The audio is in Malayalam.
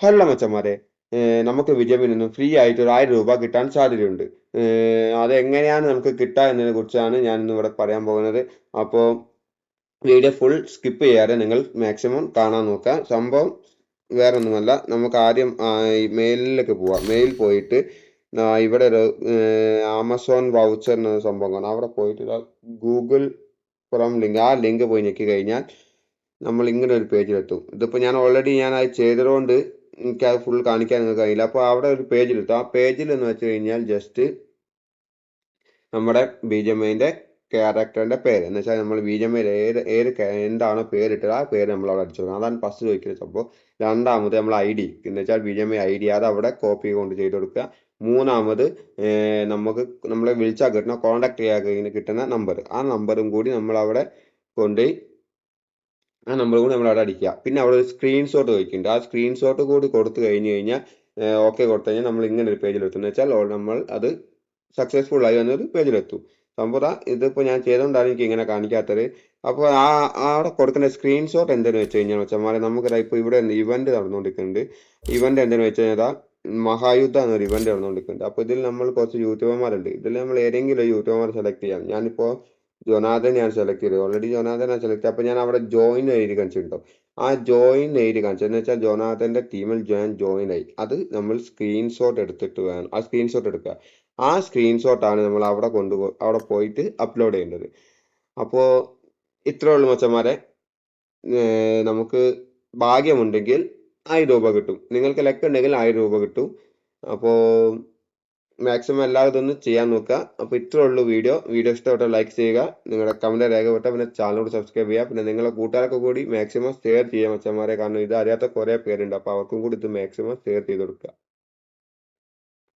ഹലോ മച്ചന്മാരെ, നമുക്ക് വിജയമിൽ നിന്നും ഫ്രീ ആയിട്ട് ഒരു 1000 രൂപ കിട്ടാൻ സാധ്യതയുണ്ട്. അത് എങ്ങനെയാണ് നമുക്ക് കിട്ടുക എന്നതിനെ കുറിച്ചാണ് ഞാൻ ഇന്ന് ഇവിടെ പറയാൻ പോകുന്നത്. അപ്പോൾ വീഡിയോ ഫുൾ സ്കിപ്പ് ചെയ്യാതെ നിങ്ങൾ മാക്സിമം കാണാൻ നോക്കുക. സംഭവം വേറെ ഒന്നുമല്ല, നമുക്ക് ആദ്യം ഈ മെയിലിലേക്ക് പോവാം. മെയിൽ പോയിട്ട് ഇവിടെ ഒരു ആമസോൺ വൗച്ചർ എന്ന സംഭവം കാണാം. അവിടെ പോയിട്ട് ഗൂഗിൾ ഫ്രം ലിങ്ക്, ആ ലിങ്ക് പോയി ഞെക്കി കഴിഞ്ഞാൽ നമ്മൾ ഇങ്ങനെ ഒരു പേജിലെത്തും. ഇതിപ്പോൾ ഞാൻ ഓൾറെഡി അത് ചെയ്തതുകൊണ്ട് എനിക്കത് ഫുൾ കാണിക്കാൻ നിങ്ങൾക്ക് കഴിയില്ല. അപ്പോൾ അവിടെ ഒരു പേജിലെത്തും. ആ പേജിൽ എന്ന് വെച്ച് കഴിഞ്ഞാൽ ജസ്റ്റ് നമ്മുടെ ബി ജി എം ഐൻ്റെ ക്യാരക്ടറിൻ്റെ പേര് എന്ന് വെച്ചാൽ നമ്മൾ ബി ജി എം ഐയിൽ എന്താണോ പേരിട്ടത് ആ പേര് നമ്മൾ അവിടെ അടിച്ചു കൊടുക്കണം. അതാണ് ഫസ്റ്റ് ചോദിക്കുന്ന സംഭവം. രണ്ടാമത് നമ്മൾ ഐ ഡി എന്ന് വെച്ചാൽ B G M I I D, അത് അവിടെ കോപ്പി കൊണ്ട് ചെയ്ത് കൊടുക്കുക. മൂന്നാമത് നമുക്ക് നമ്മളെ വിളിച്ചാൽ കിട്ടുന്ന കോൺടാക്ട് ചെയ്യാൻ കിട്ടുന്ന നമ്പർ, ആ നമ്പറും കൂടി നമ്മൾ അവിടെ കൊണ്ടുപോയി ആ നമ്പർ കൂടി നമ്മൾ അവിടെ അടിക്കുക. പിന്നെ അവിടെ ഒരു സ്ക്രീൻഷോട്ട് ചോദിക്കുന്നുണ്ട്. ആ സ്ക്രീൻഷോട്ട് കൂടി കൊടുത്തു കഴിഞ്ഞാൽ ഓക്കെ കൊടുത്തു കഴിഞ്ഞാൽ നമ്മൾ ഇങ്ങനെ ഒരു പേജിലെത്തും. എന്ന് വെച്ചാൽ നമ്മൾ അത് സക്സസ്ഫുൾ ആയി എന്നൊരു പേജിലെത്തും. സംഭവം ഇതിപ്പോൾ ഞാൻ ചെയ്തുകൊണ്ടാണ് എനിക്ക് ഇങ്ങനെ കാണിക്കാത്തത്. അപ്പോൾ അവിടെ കൊടുക്കുന്ന സ്ക്രീൻഷോട്ട് എന്തെന്ന് വെച്ച് കഴിഞ്ഞാൽ വെച്ചാൽ നമുക്ക് ഇപ്പോൾ ഇവിടെ ഇവന്റ് നടന്നുകൊണ്ടിരിക്കുന്നുണ്ട്. ഇവന്റ് എന്തെന്ന് വെച്ച് കഴിഞ്ഞാൽ മഹായുദ്ധ എന്നൊരു ഇവന്റ് നടന്നുകൊണ്ടിരിക്കുന്നുണ്ട്. അപ്പോൾ ഇതിൽ നമ്മൾ കുറച്ച് യൂട്യൂബർമാരുണ്ട്. ഇതിൽ നമ്മൾ ഏതെങ്കിലും ഒരു യൂട്യൂബർമാർ സെലക്ട് ചെയ്യാം. ഞാനിപ്പോൾ ജൊനാഥൻ ഞാൻ സെലക്ട് ചെയ്തത്. ഓൾറെഡി ജൊനാഥൻ ഞാൻ സെലക്ട് ചെയ്തു. അപ്പോൾ ഞാൻ അവിടെ ജോയിൻ എഴുതി കാണിച്ചിട്ടുണ്ടോ? ആ ജോയിൻ എഴുതി കാണിച്ചത് എന്ന് വെച്ചാൽ ജൊനാഥന്റെ ടീമിൽ ഞാൻ ജോയിൻ ആയി. അത് നമ്മൾ സ്ക്രീൻഷോട്ട് എടുത്തിട്ട് വേണം ആ സ്ക്രീൻഷോട്ട് എടുക്കുക. ആ സ്ക്രീൻഷോട്ടാണ് നമ്മൾ അവിടെ പോയിട്ട് അപ്ലോഡ് ചെയ്യേണ്ടത്. അപ്പോൾ ഇത്രേ ഉള്ളൂ മച്ചന്മാരെ. നമുക്ക് ഭാഗ്യമുണ്ടെങ്കിൽ 1000 രൂപ കിട്ടും. നിങ്ങൾക്ക് ലക്ക് ഉണ്ടെങ്കിൽ 1000 രൂപ കിട്ടും. അപ്പോൾ മാക്സിമം എല്ലാവരും ഇതൊന്ന് ചെയ്യാൻ നോക്കുക. അപ്പോൾ ഇത്രേ ഉള്ളൂ വീഡിയോ. ഇഷ്ടപ്പെട്ടാൽ ലൈക്ക് ചെയ്യുക, നിങ്ങളുടെ കമന്റ് രേഖപ്പെടുത്തുക, പിന്നെ ചാനൽ സബ്സ്ക്രൈബ് ചെയ്യുക, പിന്നെ നിങ്ങളുടെ കൂട്ടുകാർക്ക് കൂടി മാക്സിമം ഷെയർ ചെയ്യുക മച്ചന്മാരെ. കാരണം ഇത് അറിയാത്ത കുറേ പേരുണ്ട്. അപ്പോൾ അവർക്കും കൂടി ഇത് മാക്സിമം ഷെയർ ചെയ്ത് കൊടുക്കുക.